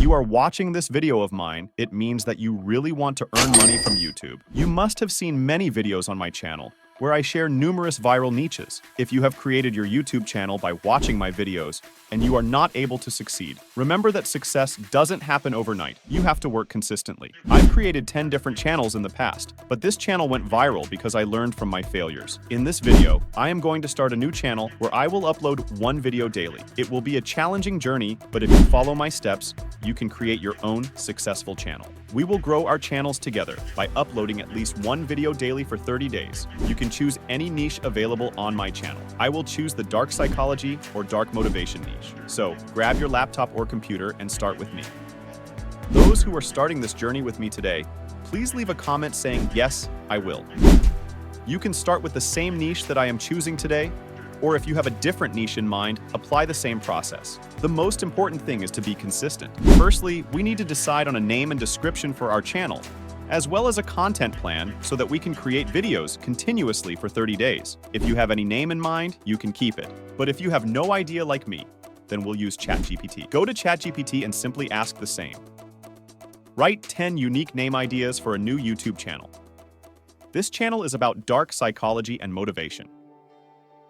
you are watching this video of mine, it means that you really want to earn money from YouTube. You must have seen many videos on my channel where I share numerous viral niches. If you have created your YouTube channel by watching my videos and you are not able to succeed, remember that success doesn't happen overnight. You have to work consistently. I've created 10 different channels in the past, but this channel went viral because I learned from my failures. In this video, I am going to start a new channel where I will upload one video daily. It will be a challenging journey, but if you follow my steps, you can create your own successful channel. We will grow our channels together by uploading at least one video daily for 30 days. You can choose any niche available on my channel. I will choose the dark psychology or dark motivation niche. So grab your laptop or computer and start with me. Those who are starting this journey with me today, please leave a comment saying, "Yes, I will." You can start with the same niche that I am choosing today, or if you have a different niche in mind, apply the same process. The most important thing is to be consistent. Firstly, we need to decide on a name and description for our channel, as well as a content plan so that we can create videos continuously for 30 days. If you have any name in mind, you can keep it. But if you have no idea like me, then we'll use ChatGPT. Go to ChatGPT and simply ask the same. Write 10 unique name ideas for a new YouTube channel. This channel is about dark psychology and motivation.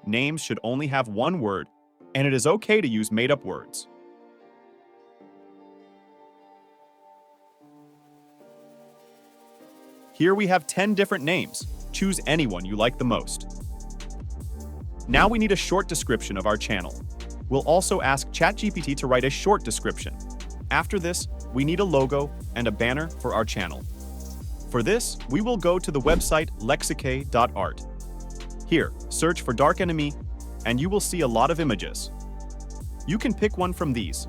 Names should only have one word, and it is okay to use made-up words. Here we have 10 different names. Choose any one you like the most. Now we need a short description of our channel. We'll also ask ChatGPT to write a short description. After this, we need a logo and a banner for our channel. For this, we will go to the website lexique.art. Here, search for Dark Enemy, and you will see a lot of images. You can pick one from these.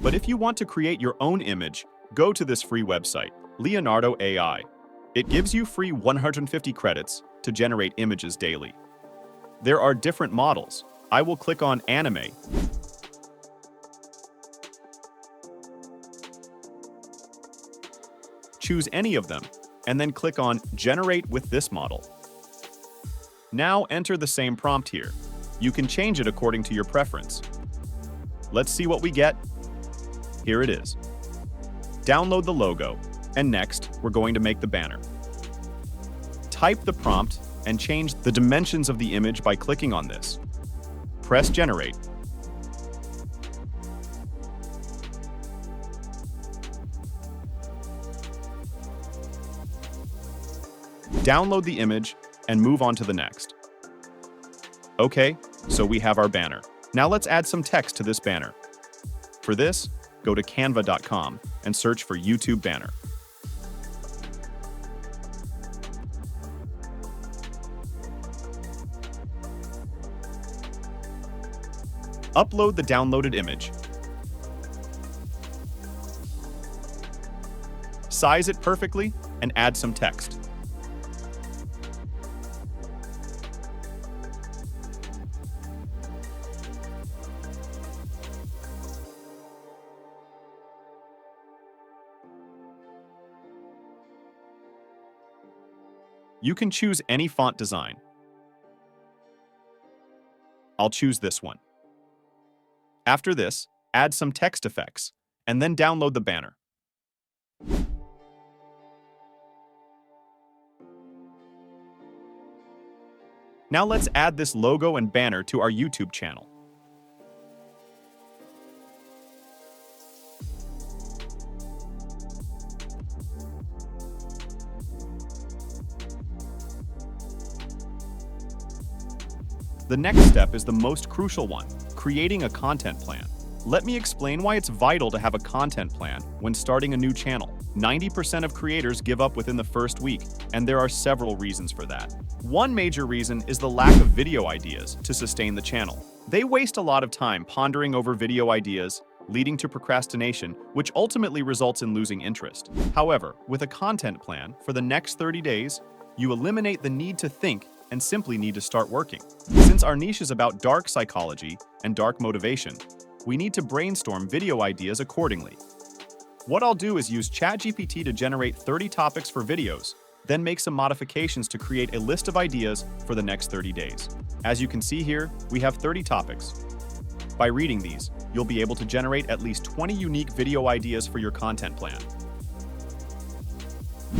But if you want to create your own image, go to this free website, Leonardo AI. It gives you free 150 credits to generate images daily. There are different models. I will click on Anime. Choose any of them, and then click on Generate with this model. Now enter the same prompt here. You can change it according to your preference. Let's see what we get. Here it is. Download the logo, and next, we're going to make the banner. Type the prompt and change the dimensions of the image by clicking on this. Press Generate. Download the image and move on to the next. Okay, so we have our banner. Now let's add some text to this banner. For this, go to canva.com and search for YouTube banner. Upload the downloaded image. Size it perfectly and add some text. You can choose any font design. I'll choose this one. After this, add some text effects, and then download the banner. Now let's add this logo and banner to our YouTube channel. The next step is the most crucial one, creating a content plan. Let me explain why it's vital to have a content plan when starting a new channel. 90% of creators give up within the first week, and there are several reasons for that. One major reason is the lack of video ideas to sustain the channel. They waste a lot of time pondering over video ideas, leading to procrastination, which ultimately results in losing interest. However, with a content plan for the next 30 days, you eliminate the need to think and simply need to start working. Since our niche is about dark psychology and dark motivation, we need to brainstorm video ideas accordingly. What I'll do is use ChatGPT to generate 30 topics for videos, then make some modifications to create a list of ideas for the next 30 days. As you can see here, we have 30 topics. By reading these, you'll be able to generate at least 20 unique video ideas for your content plan.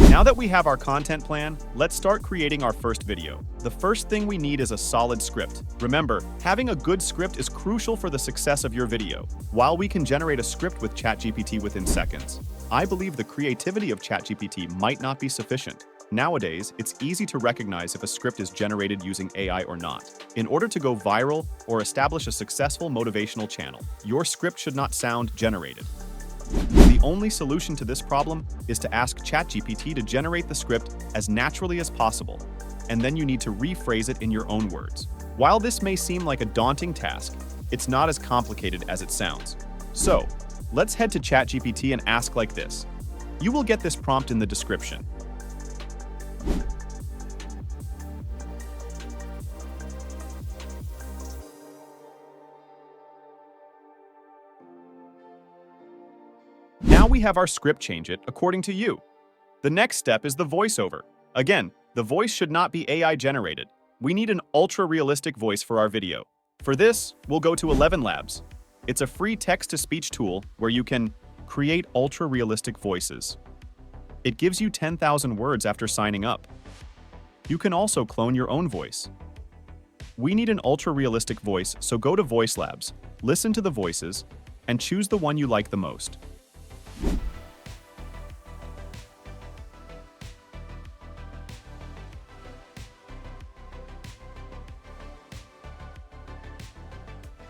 Now that we have our content plan, let's start creating our first video. The first thing we need is a solid script. Remember, having a good script is crucial for the success of your video. While we can generate a script with ChatGPT within seconds, I believe the creativity of ChatGPT might not be sufficient. Nowadays, it's easy to recognize if a script is generated using AI or not. In order to go viral or establish a successful motivational channel, your script should not sound generated. The only solution to this problem is to ask ChatGPT to generate the script as naturally as possible, and then you need to rephrase it in your own words. While this may seem like a daunting task, it's not as complicated as it sounds. So, let's head to ChatGPT and ask like this. You will get this prompt in the description. Now we have our script. Change it according to you. The next step is the voiceover. Again, the voice should not be AI generated. We need an ultra-realistic voice for our video. For this, we'll go to 11 Labs. It's a free text-to-speech tool where you can create ultra-realistic voices. It gives you 10,000 words after signing up. You can also clone your own voice. We need an ultra-realistic voice, so go to Voice Labs, listen to the voices, and choose the one you like the most.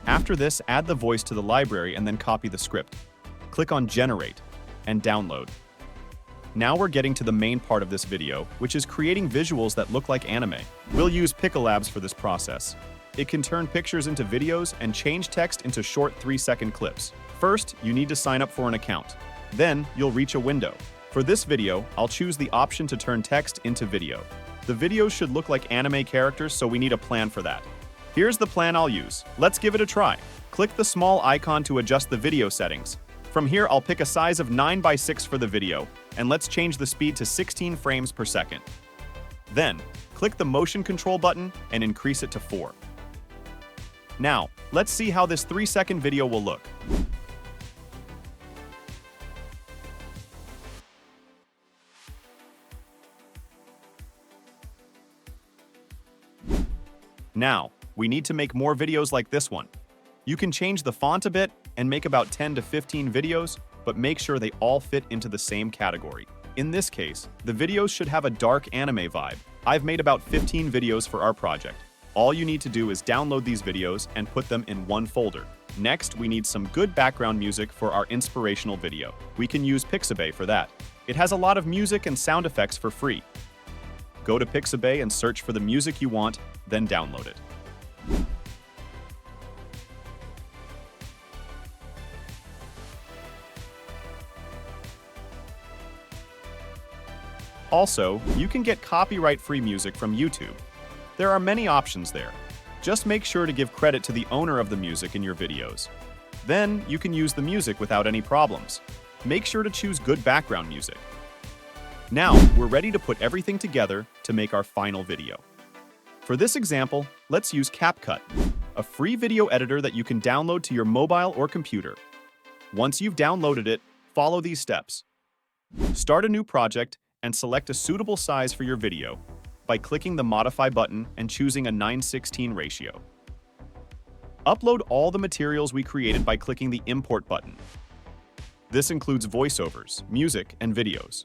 After this, add the voice to the library and then copy the script. Click on Generate and Download. Now we're getting to the main part of this video, which is creating visuals that look like anime. We'll use Labs for this process. It can turn pictures into videos and change text into short 3-second clips. First, you need to sign up for an account. Then, you'll reach a window. For this video, I'll choose the option to turn text into video. The videos should look like anime characters, so we need a plan for that. Here's the plan I'll use. Let's give it a try. Click the small icon to adjust the video settings. From here, I'll pick a size of 9:6 for the video, and let's change the speed to 16 frames per second. Then, click the motion control button and increase it to 4. Now, let's see how this 3-second video will look. Now, we need to make more videos like this one. You can change the font a bit and make about 10 to 15 videos, but make sure they all fit into the same category. In this case, the videos should have a dark anime vibe. I've made about 15 videos for our project. All you need to do is download these videos and put them in one folder. Next, we need some good background music for our inspirational video. We can use Pixabay for that. It has a lot of music and sound effects for free. Go to Pixabay and search for the music you want, then download it. Also, you can get copyright-free music from YouTube. There are many options there. Just make sure to give credit to the owner of the music in your videos. Then, you can use the music without any problems. Make sure to choose good background music. Now, we're ready to put everything together to make our final video. For this example, let's use CapCut, a free video editor that you can download to your mobile or computer. Once you've downloaded it, follow these steps. Start a new project and select a suitable size for your video by clicking the Modify button and choosing a 9:16 ratio. Upload all the materials we created by clicking the Import button. This includes voiceovers, music, and videos.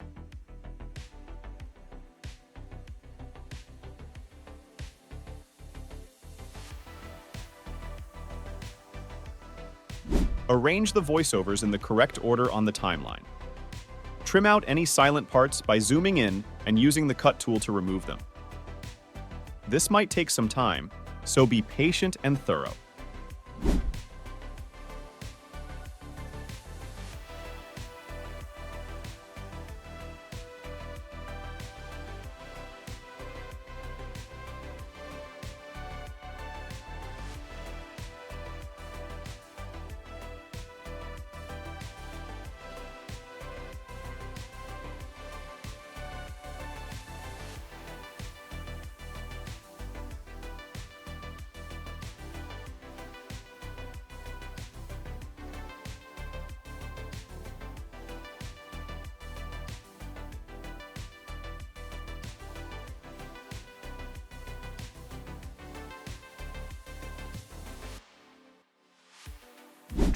Arrange the voiceovers in the correct order on the timeline. Trim out any silent parts by zooming in and using the Cut tool to remove them. This might take some time, so be patient and thorough.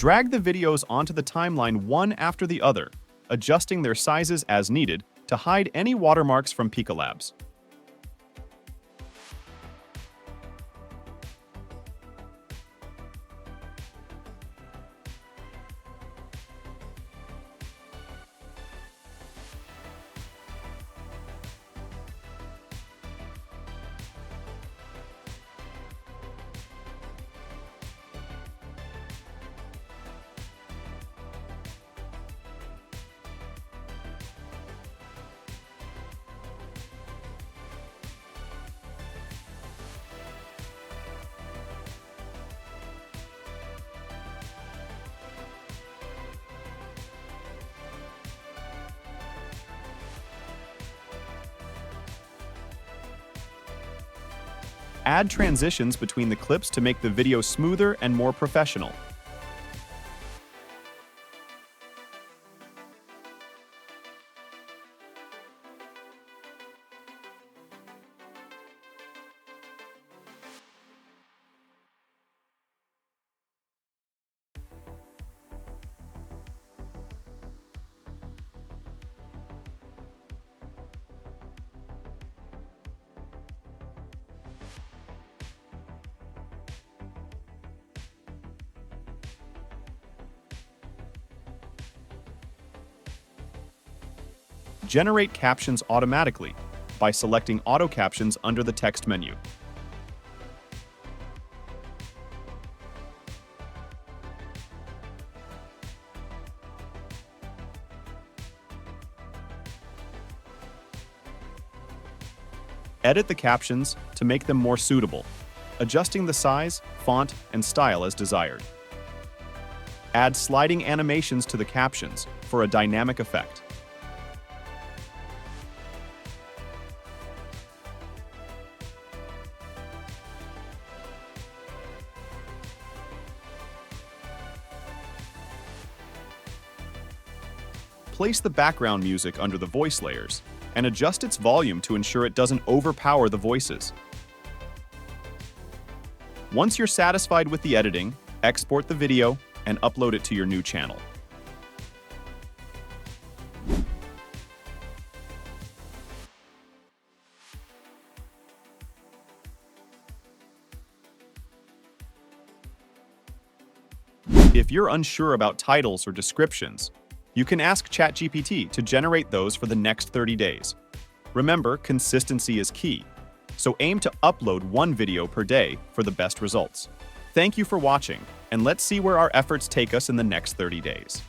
Drag the videos onto the timeline one after the other, adjusting their sizes as needed to hide any watermarks from Picolabs. Add transitions between the clips to make the video smoother and more professional. Generate captions automatically by selecting Auto Captions under the text menu. Edit the captions to make them more suitable, adjusting the size, font, and style as desired. Add sliding animations to the captions for a dynamic effect. Place the background music under the voice layers and adjust its volume to ensure it doesn't overpower the voices. Once you're satisfied with the editing, export the video and upload it to your new channel. If you're unsure about titles or descriptions, you can ask ChatGPT to generate those for the next 30 days. Remember, consistency is key, so aim to upload one video per day for the best results. Thank you for watching, and let's see where our efforts take us in the next 30 days.